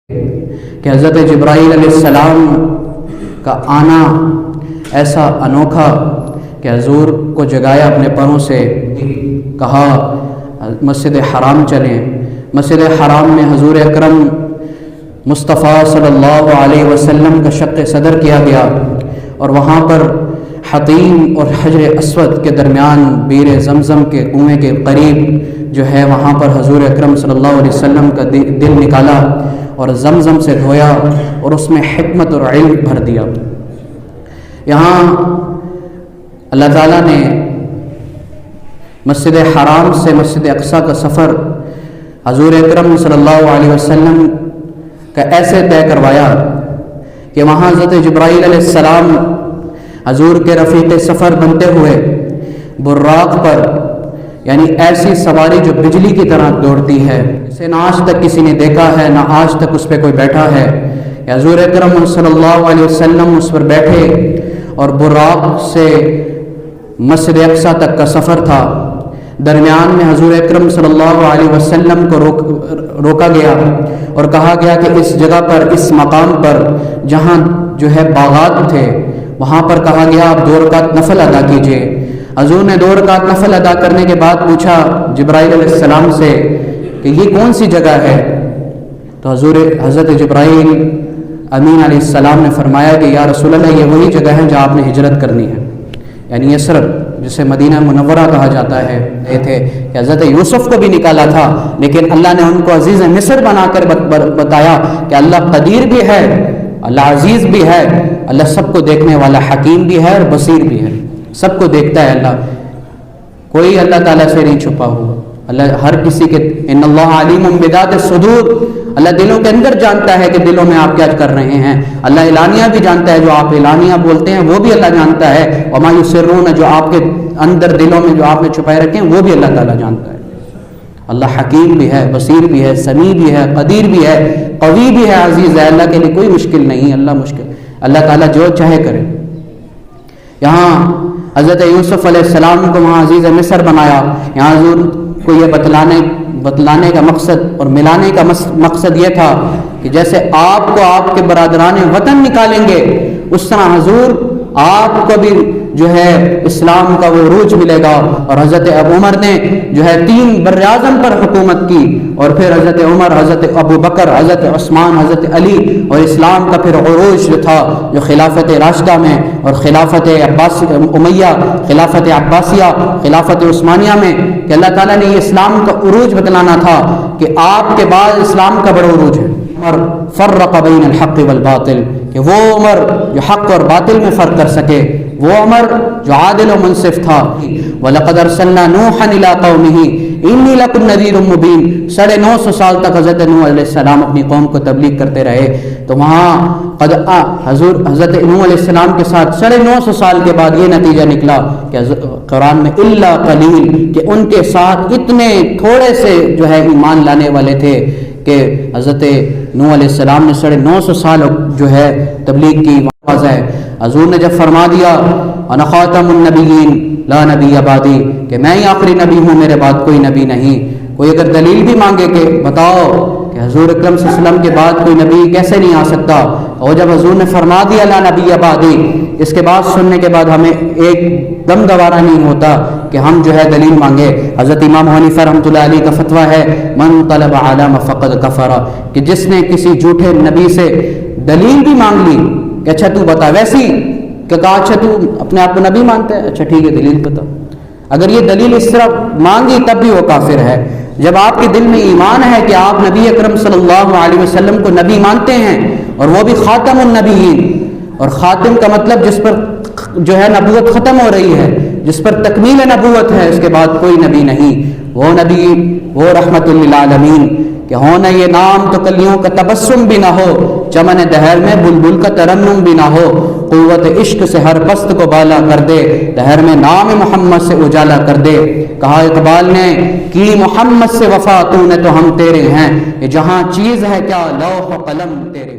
کہ حضرت جبرائیل علیہ السلام کا آنا ایسا انوکھا کہ حضور کو جگایا اپنے پروں سے، کہا مسجد حرام چلیں۔ مسجد حرام میں حضور اکرم مصطفیٰ صلی اللہ علیہ وسلم کا شق صدر کیا گیا، اور وہاں پر حتیم اور حجر اسود کے درمیان بیر زمزم کے کنویں کے قریب جو ہے وہاں پر حضور اکرم صلی اللہ علیہ وسلم کا دل نکالا اور زمزم سے دھویا اور اس میں حکمت اور علم بھر دیا۔ یہاں اللہ تعالیٰ نے مسجد حرام سے مسجد اقصیٰ کا سفر حضور اکرم صلی اللہ علیہ وسلم کا ایسے طے کروایا کہ وہاں حضرت جبرائیل علیہ السلام حضور کے رفیق سفر بنتے ہوئے براق پر، یعنی ایسی سواری جو بجلی کی طرح دوڑتی ہے، اسے نہ آج تک کسی نے دیکھا ہے، نہ آج تک اس پہ کوئی بیٹھا ہے، حضور اکرم صلی اللہ علیہ وسلم اس پر بیٹھے اور براق سے مسجد اقصیٰ تک کا سفر تھا۔ درمیان میں حضور اکرم صلی اللہ علیہ وسلم کو روکا گیا اور کہا گیا کہ اس جگہ پر، اس مقام پر جہاں جو ہے باغات تھے، وہاں پر کہا گیا آپ 2 رکعت نفل ادا کیجئے۔ حضور نے 2 رکعت نفل ادا کرنے کے بعد پوچھا جبرائیل علیہ السلام سے کہ یہ کون سی جگہ ہے؟ تو حضرت جبرائیل امین علیہ السلام نے فرمایا کہ یا رسول اللہ، یہ وہی جگہ ہے جہاں آپ نے ہجرت کرنی ہے، یعنی یثرب جسے مدینہ منورہ کہا جاتا ہے۔ یہ تھے کہ حضرت یوسف کو بھی نکالا تھا، لیکن اللہ نے ان کو عزیز مصر بنا کر بتایا کہ اللہ قدیر بھی ہے، اللہ عزیز بھی ہے، اللہ سب کو دیکھنے والا حکیم بھی ہے اور بصیر بھی ہے، سب کو دیکھتا ہے اللہ، کوئی اللہ تعالیٰ سے نہیں چھپا ہوا۔ اللہ ہر کسی کے ان اللہ علیم بذات الصدور، اللہ دلوں کے اندر جانتا ہے کہ دلوں میں آپ کیا کر رہے ہیں۔ اللہ اعلانیہ بھی جانتا ہے، جو آپ اعلانیہ بولتے ہیں وہ بھی اللہ جانتا ہے، وما یسرون، جو آپ کے اندر دلوں میں جو آپ نے چھپائے رکھے ہیں وہ بھی اللہ تعالیٰ جانتا ہے۔ اللہ حکیم بھی ہے، بصیر بھی ہے، سمیع بھی ہے، قدیر بھی ہے، قوی بھی ہے، عزیز ہے۔ اللہ کے لیے کوئی مشکل نہیں، اللہ تعالیٰ جو چاہے کرے۔ یہاں حضرت یوسف علیہ السلام کو وہاں عزیز مصر بنایا۔ یہاں حضور کو یہ بتلانے کا مقصد اور ملانے کا مقصد یہ تھا کہ جیسے آپ کو آپ کے برادران وطن نکالیں گے، اس طرح حضور آپ کو بھی جو ہے اسلام کا وہ عروج ملے گا۔ اور حضرت ابو عمر نے جو ہے 3 براعظم پر حکومت کی، اور پھر حضرت عمر، حضرت ابو بکر، حضرت عثمان، حضرت علی، اور اسلام کا پھر عروج جو تھا جو خلافت راشدہ میں اور خلافت امیہ، خلافت عباسیہ، خلافت عثمانیہ میں، کہ اللہ تعالیٰ نے یہ اسلام کا عروج بتلانا تھا کہ آپ کے بعد اسلام کا بڑا عروج ہے۔ عمر فرق بین الحق والباطل، کہ وہ عمر جو حق اور باطل میں فرق کر سکے، وہ عمر جو عادل و منصف تھا۔ وَلَقَدْ أَرْسَلْنَا نُوحًا إِلَىٰ قَوْمِهِ إِنِّي لَكُمْ نَذِيرٌ مُّبِينٌ۔ 950 سال تک حضرت نوح علیہ السلام اپنی قوم کو تبلیغ کرتے رہے۔ تو وہاں حضرت نوح علیہ السلام کے ساتھ 950 سال کے بعد یہ نتیجہ نکلا کہ قرآن میں الا قلیل، کہ ان کے ساتھ اتنے تھوڑے سے جو ہے ایمان لانے والے تھے کہ حضرت نوح علیہ السلام نے 950 سال جو ہے تبلیغ کی۔ ہے حضور نے جب فرما دیا انا خاتم النبیین لا نبی بعدی، کہ میں ہی آخری نبی ہوں، میرے بعد کوئی نبی نہیں۔ کوئی اگر دلیل بھی مانگے کہ بتاؤ کہ حضور اکرم صلی اللہ علیہ وسلم کے بعد کوئی نبی کیسے نہیں آ سکتا، اور جب حضور نے فرما دیا لا نبی بعدی، اس کے بعد سننے کے بعد ہمیں ایک دم گوارا نہیں ہوتا کہ ہم جو ہے دلیل مانگے۔ حضرت امام حنیفہ رحمۃ اللہ علیہ کا فتویٰ ہے من طلب علم فقد کفر، کہ جس نے کسی جھوٹے نبی سے دلیل بھی مانگ لی کہ اچھا تو بتا، ویسی کہ کہا اچھا تو اپنے آپ کو نبی مانتا ہے، اچھا ٹھیک ہے دلیل بتا، اگر یہ دلیل اس طرح مانگی تب بھی وہ کافر ہے۔ جب آپ کے دل میں ایمان ہے کہ آپ نبی اکرم صلی اللہ علیہ وسلم کو نبی مانتے ہیں، اور وہ بھی خاتم النبیین، اور خاتم کا مطلب جس پر جو ہے نبوت ختم ہو رہی ہے، جس پر تکمیل نبوت ہے، اس کے بعد کوئی نبی نہیں، وہ نبی وہ رحمت للعالمین، کہ ہونا یہ نام تو کلیوں کا تبسم بھی نہ ہو، چمن دہر میں بلبل کا ترنم بھی نہ ہو، قوت عشق سے ہر پست کو بالا کر دے، دہر میں نام محمد سے اجالا کر دے۔ کہا اقبال نے کی محمد سے وفا تو نے تو ہم تیرے ہیں، یہ جہاں چیز ہے کیا لوح و قلم تیرے۔